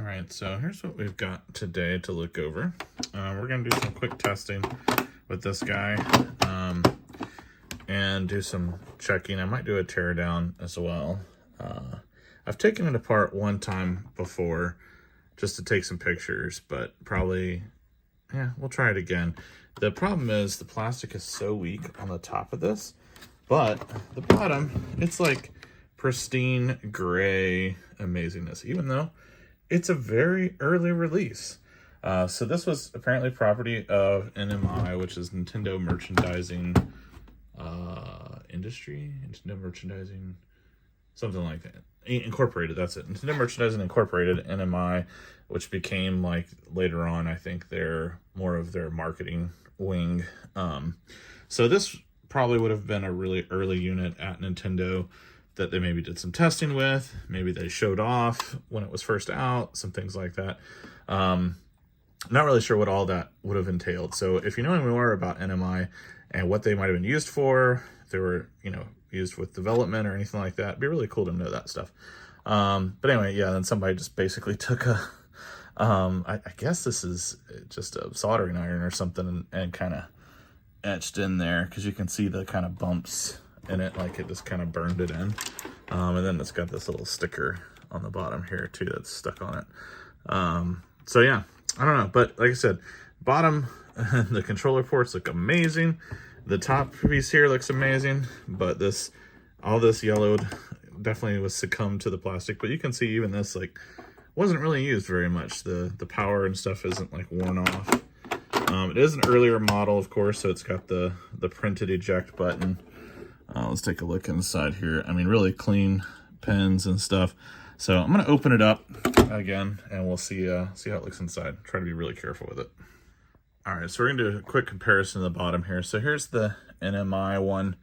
right, so here's what we've got today to look over. We're going to do some quick testing with this guy and do some checking. I might do a teardown as well. I've taken it apart one time before just to take some pictures, but probably, yeah, we'll try it again. The problem is the plastic is so weak on the top of this, but the bottom, it's like pristine gray amazingness, even though it's a very early release. So this was apparently property of NMI, which is Nintendo Merchandising Industry, Nintendo Merchandising, something like that. Incorporated, that's it. Nintendo Merchandising Incorporated, NMI, which became, like, later on, I think they're more of their marketing wing. So this probably would have been a really early unit at Nintendo that they maybe did some testing with. Maybe they showed off when it was first out, some things like that. Not really sure what all that would have entailed. So if you know any more about NMI and what they might have been used for, if they were, used with development or anything like that, it'd be really cool to know that stuff. But anyway, yeah, then somebody just basically took a, I guess this is just a soldering iron or something and kind of etched in there, because you can see the kind of bumps in it, like it just kind of burned it in. And then it's got this little sticker on the bottom here too that's stuck on it. So yeah, I don't know, but like I said, bottom, the controller ports look amazing. The top piece here looks amazing, but all this yellowed definitely was succumbed to the plastic. But you can see even this, like, wasn't really used very much. The power and stuff isn't, like, worn off. It is an earlier model, of course, so it's got the printed eject button. Let's take a look inside here. I mean, really clean pins and stuff. So I'm going to open it up again, and we'll see how it looks inside. Try to be really careful with it. All right, so we're going to do a quick comparison of the bottom here. So here's the NMI one.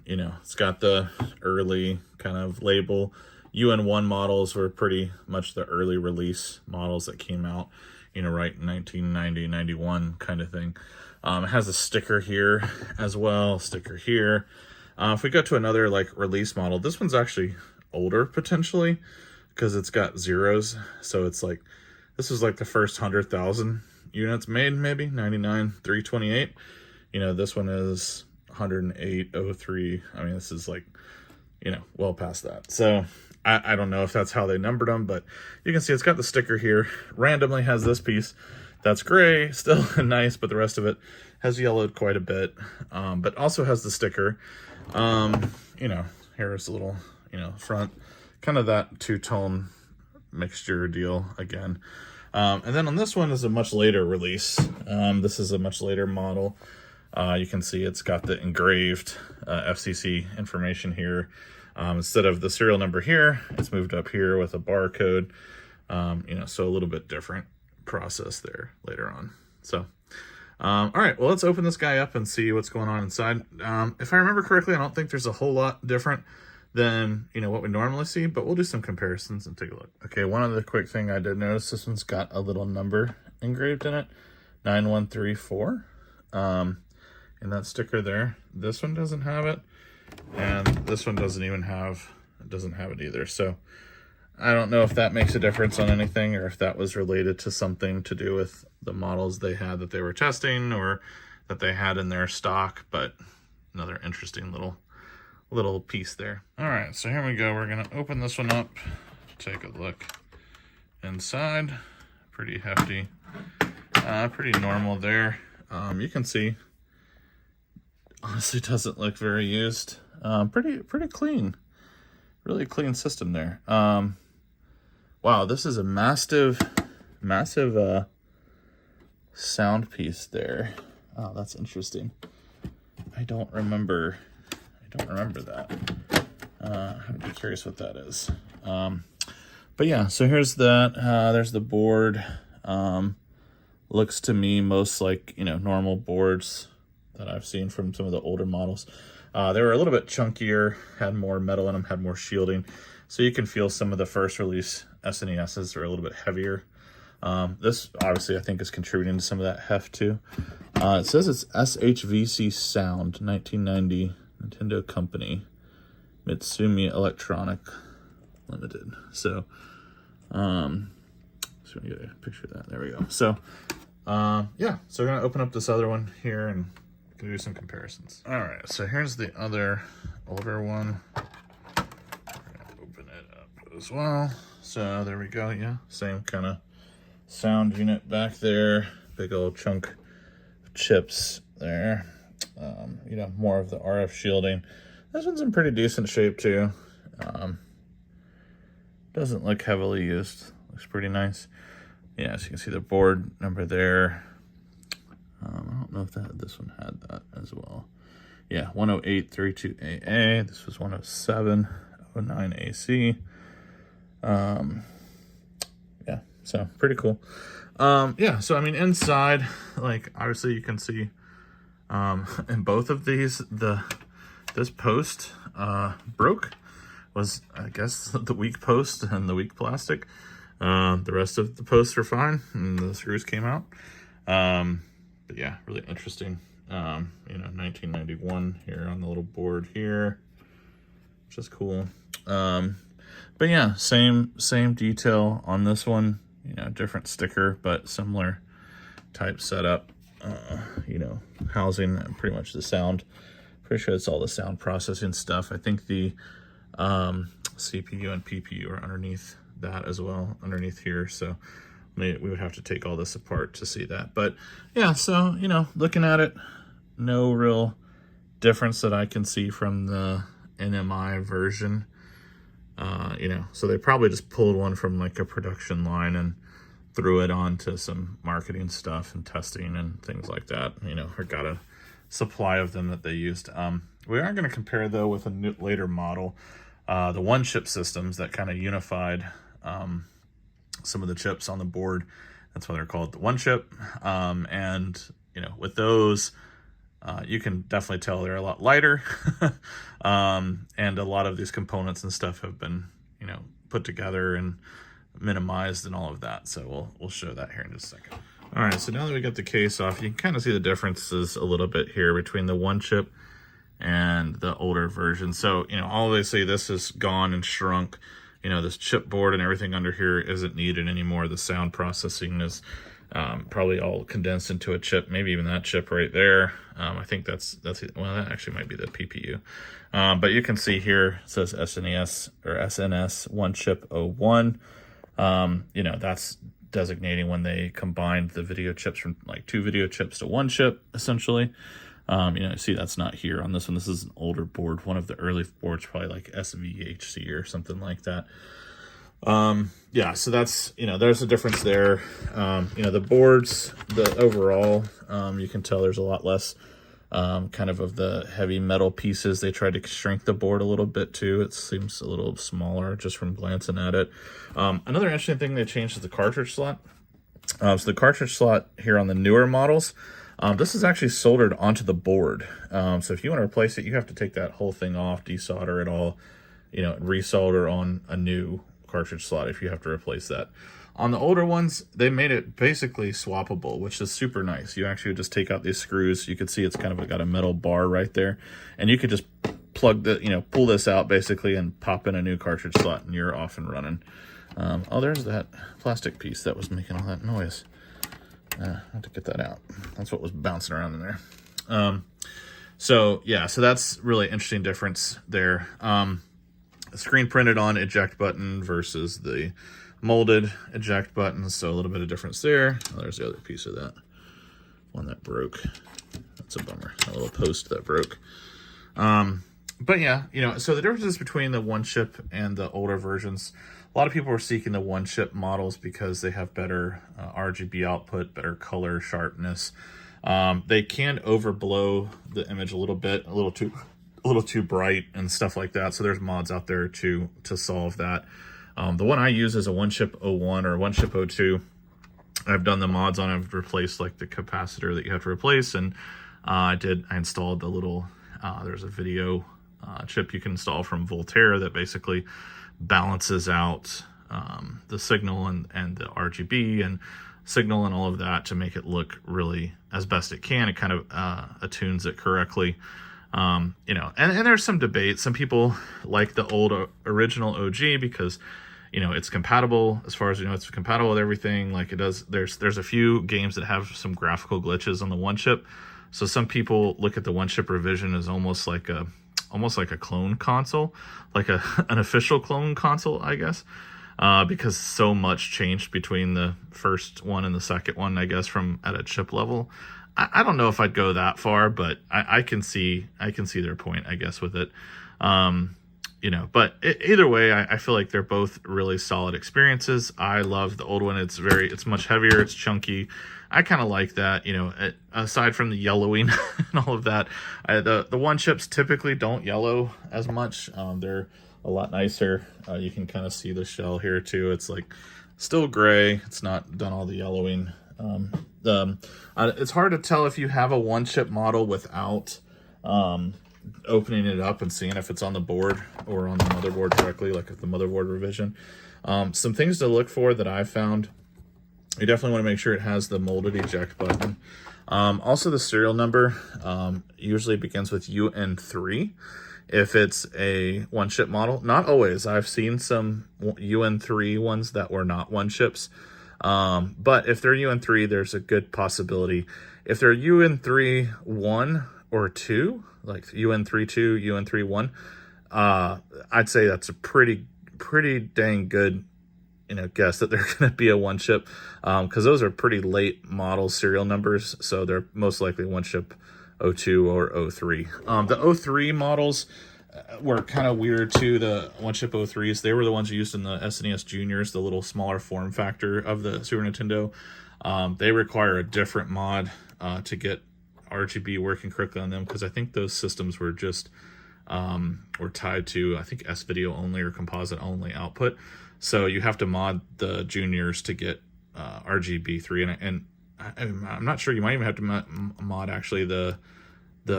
It's got the early kind of label. UN1 models were pretty much the early release models that came out, right in 1990, 91 kind of thing. It has a sticker here as well, sticker here. If we go to another like release model, this one's actually older potentially because it's got zeros. So it's like, this is like the first 100,000 units made, maybe 99, 328. This one is 108.03. I mean, this is like, well past that. So I don't know if that's how they numbered them, but you can see it's got the sticker here. Randomly has this piece that's gray, still nice, but the rest of it has yellowed quite a bit, but also has the sticker. Here's a little, front, kind of that two-tone mixture deal again. And then on this one is a much later release. This is a much later model. You can see it's got the engraved FCC information here. Instead of the serial number here, it's moved up here with a barcode. So a little bit different process there later on. So, all right, well, let's open this guy up and see what's going on inside. If I remember correctly, I don't think there's a whole lot different than, what we normally see, but we'll do some comparisons and take a look. Okay, one other quick thing I did notice, this one's got a little number engraved in it, 9134. And that sticker there, this one doesn't have it, and this one doesn't have it either. So I don't know if that makes a difference on anything, or if that was related to something to do with the models they had that they were testing or that they had in their stock, but another interesting little piece there. All right, so here we go. We're gonna open this one up, take a look inside. Pretty hefty, pretty normal there. You can see, honestly, doesn't look very used. Pretty clean, really clean system there. Wow, this is a massive sound piece there. Oh, that's interesting. I don't remember that. I'd be curious what that is. But yeah, so here's that. There's the board. Looks to me most like, normal boards that I've seen from some of the older models. They were a little bit chunkier, had more metal in them, had more shielding. So you can feel some of the first release SNESs are a little bit heavier. This obviously I think is contributing to some of that heft too. It says it's SHVC Sound, 1990, Nintendo Company, Mitsumi Electronic Limited. So So we get a picture of that. There we go. So, yeah. So we're gonna open up this other one here and gonna do some comparisons. All right. So here's the other older one. Open it up as well. So there we go. Yeah, same kind of sound unit back there. Big old chunk of chips there. You know, more of the RF shielding. This one's in pretty decent shape too. Doesn't look heavily used. Looks pretty nice. Yeah, so you can see the board number there. I don't know if this one had that as well. Yeah, 10832AA. This was 10709AC. Yeah, so pretty cool. Yeah, so I mean, inside, like, obviously you can see in both of these, this post broke. Was, I guess, the weak post and the weak plastic. The rest of the posts are fine, and the screws came out. But yeah, really interesting. You know, 1991 here on the little board here, which is cool. But yeah, same detail on this one. You know, different sticker, but similar type setup. You know, housing and pretty much the sound. Pretty sure it's all the sound processing stuff. I think the CPU and PPU are underneath that as well, underneath here. So we would have to take all this apart to see that. But yeah, so, you know, looking at it, no real difference that I can see from the NMI version. You know, so they probably just pulled one from like a production line and threw it onto some marketing stuff and testing and things like that, you know, or got a supply of them that they used. We are going to compare though with a later model, the one chip systems that kind of unified some of the chips on the board. That's why they're called the one chip. And, you know, with those, you can definitely tell they're a lot lighter. And a lot of these components and stuff have been, you know, put together and minimized and all of that. So we'll show that here in just a second. All right, so now that we got the case off, you can kind of see the differences a little bit here between the one chip and the older version. So, you know, obviously this is gone and shrunk. You know, this chipboard and everything under here isn't needed anymore. The sound processing is probably all condensed into a chip, maybe even that chip right there. I think that's well, that actually might be the PPU. But you can see here, it says SNES or SNS one chip 01. You know, that's designating when they combined the video chips from like 2 video chips to 1 chip, essentially. You know, see that's not here on this one. This is an older board, one of the early boards, probably like SVHC or something like that. Yeah, so that's, you know, there's a difference there. You know, the boards, the overall, you can tell there's a lot less kind of the heavy metal pieces. They tried to shrink the board a little bit too. It seems a little smaller just from glancing at it. Another interesting thing they changed is the cartridge slot. So the cartridge slot here on the newer models, this is actually soldered onto the board. So if you want to replace it, you have to take that whole thing off, desolder it all, you know, resolder on a new cartridge slot if you have to replace that. On the older ones, they made it basically swappable, which is super nice. You actually just take out these screws. You can see it's kind of got a metal bar right there, and you could just plug the, you know, pull this out basically and pop in a new cartridge slot, and you're off and running. Oh, there's that plastic piece that was making all that noise. I have to get that out. That's what was bouncing around in there. So yeah, so that's really interesting difference there. Screen printed on eject button versus the molded eject button, so a little bit of difference there. Oh, there's the other piece of that one that broke. That's a bummer, a little post that broke. But yeah, you know, so the differences between the one chip and the older versions, a lot of people are seeking the one chip models because they have better RGB output, better color sharpness. They can overblow the image a little bit, a little too bright and stuff like that. So there's mods out there to solve that. The one I use is a one chip 01 or one chip 02. I've done the mods on it. I've replaced like the capacitor that you have to replace, and I installed the little there's a video chip you can install from Voltaire that basically balances out the signal and the RGB and signal and all of that to make it look really as best it can. It kind of attunes it correctly. You know, and there's some debate. Some people like the old original OG because you know, it's compatible as far as, you know, it's compatible with everything. Like it does, there's a few games that have some graphical glitches on the one chip. So some people look at the one chip revision as almost like a clone console, like an official clone console, I guess. Because so much changed between the first one and the second one, I guess, from at a chip level. I don't know if I'd go that far, but I can see their point, I guess, with it. You know, but either way, I feel like they're both really solid experiences. I love the old one. It's much heavier. It's chunky. I kind of like that, you know, aside from the yellowing and all of that. The one chips typically don't yellow as much. They're a lot nicer. You can kind of see the shell here too. It's like still gray. It's not done all the yellowing. It's hard to tell if you have a one chip model without opening it up and seeing if it's on the board or on the motherboard directly, like if the motherboard revision. Some things to look for that I found: you definitely want to make sure it has the molded eject button. Also the serial number usually begins with UN3 if it's a one chip model. Not always. I've seen some UN3 ones that were not one chips. But if they're UN3, there's a good possibility. If they're UN3 1 or 2, like UN32, UN31, I'd say that's a pretty dang good, you know, guess that they're going to be a one chip, because those are pretty late model serial numbers, so they're most likely one chip 02 or 03. The 03 models were kind of weird too. The one chip 03s, they were the ones used in the SNES Juniors, the little smaller form factor of the Super Nintendo. They require a different mod to get RGB working correctly on them, because I think those systems were just were tied to, I think, S-Video only or composite only output. So you have to mod the Juniors to get RGB3, and I'm not sure, you might even have to mod actually the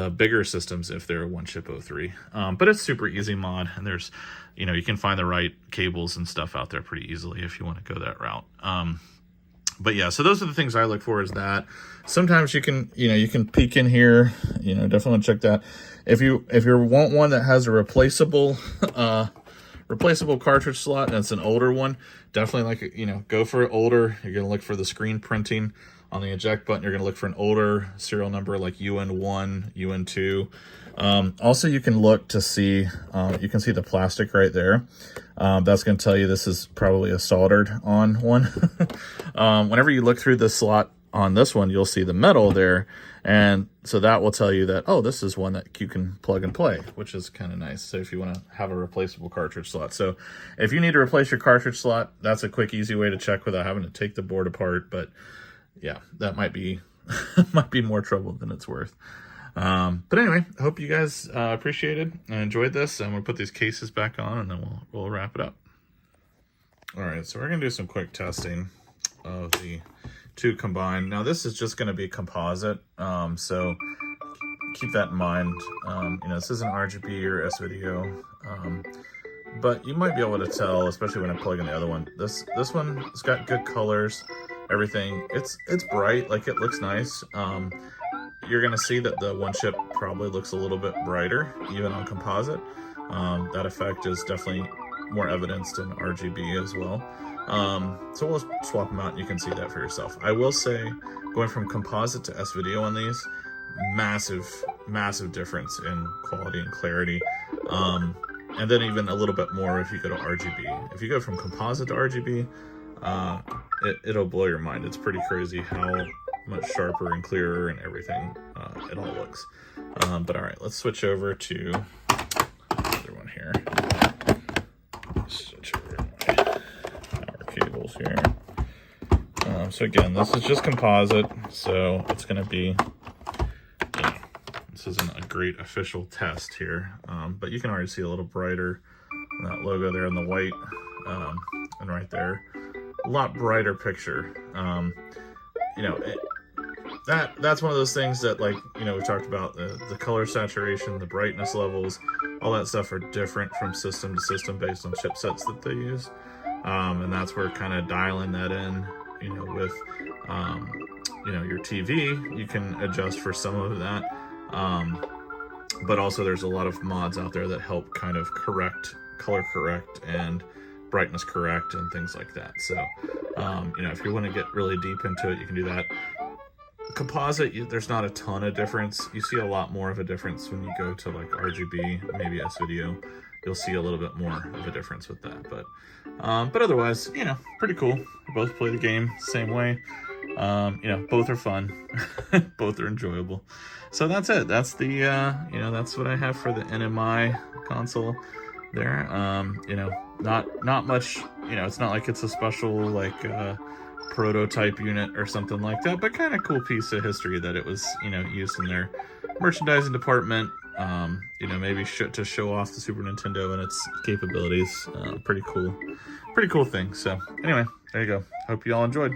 bigger systems if they're one chip 03. But it's super easy mod, and there's, you know, you can find the right cables and stuff out there pretty easily if you want to go that route. But yeah, so those are the things I look for, is that sometimes you can peek in here, you know, definitely want to check that. If you want one that has a replaceable cartridge slot and it's an older one, definitely, like, you know, go for older. You're going to look for the screen printing on the eject button. You're going to look for an older serial number like UN1, UN2. Also, you can look to see, you can see the plastic right there. That's going to tell you this is probably a soldered on one. Whenever you look through the slot on this one, you'll see the metal there. And so that will tell you that, oh, this is one that you can plug and play, which is kind of nice. So if you want to have a replaceable cartridge slot. So if you need to replace your cartridge slot, that's a quick, easy way to check without having to take the board apart. But yeah, that might be might be more trouble than it's worth. But anyway, I hope you guys appreciated and enjoyed this. I'm gonna put these cases back on, and then we'll wrap it up. All right, so we're gonna do some quick testing of the two combined. Now this is just gonna be composite, so keep that in mind. You know, this isn't RGB or S-Video, but you might be able to tell, especially when I plug in the other one. This one has got good colors. Everything, it's bright, like it looks nice. You're gonna see that the one chip probably looks a little bit brighter, even on composite. That effect is definitely more evidenced in RGB as well. So we'll swap them out and you can see that for yourself. I will say, going from composite to S-Video on these, massive difference in quality and clarity. And then even a little bit more if you go to RGB. If you go from composite to RGB, it'll blow your mind. It's pretty crazy how much sharper and clearer and everything it all looks. But all right, let's switch over to the other one here. Switch over my power cables here. So again, this is just composite, so it's going to be, this isn't a great official test here, but you can already see a little brighter, that logo there in the white, and right there. A lot brighter picture. You know, that's one of those things that, like, you know, we talked about the color saturation, the brightness levels, all that stuff are different from system to system based on chipsets that they use. And that's where kind of dialing that in, you know, with, you know, your TV, you can adjust for some of that. But also there's a lot of mods out there that help kind of color correct and brightness correct and things like that. So, you know, if you want to get really deep into it, you can do that. Composite, there's not a ton of difference. You see a lot more of a difference when you go to like RGB, maybe S-Video. You'll see a little bit more of a difference with that. But otherwise, you know, pretty cool. We both play the game same way. You know, both are fun. Both are enjoyable. So that's it. That's the, you know, that's what I have for the NMI console there. You know, not much, you know, it's not like it's a special, like, prototype unit or something like that, but kind of cool piece of history that it was, you know, used in their merchandising department, you know, maybe to show off the Super Nintendo and its capabilities. Pretty cool thing. So anyway, there you go. Hope you all enjoyed.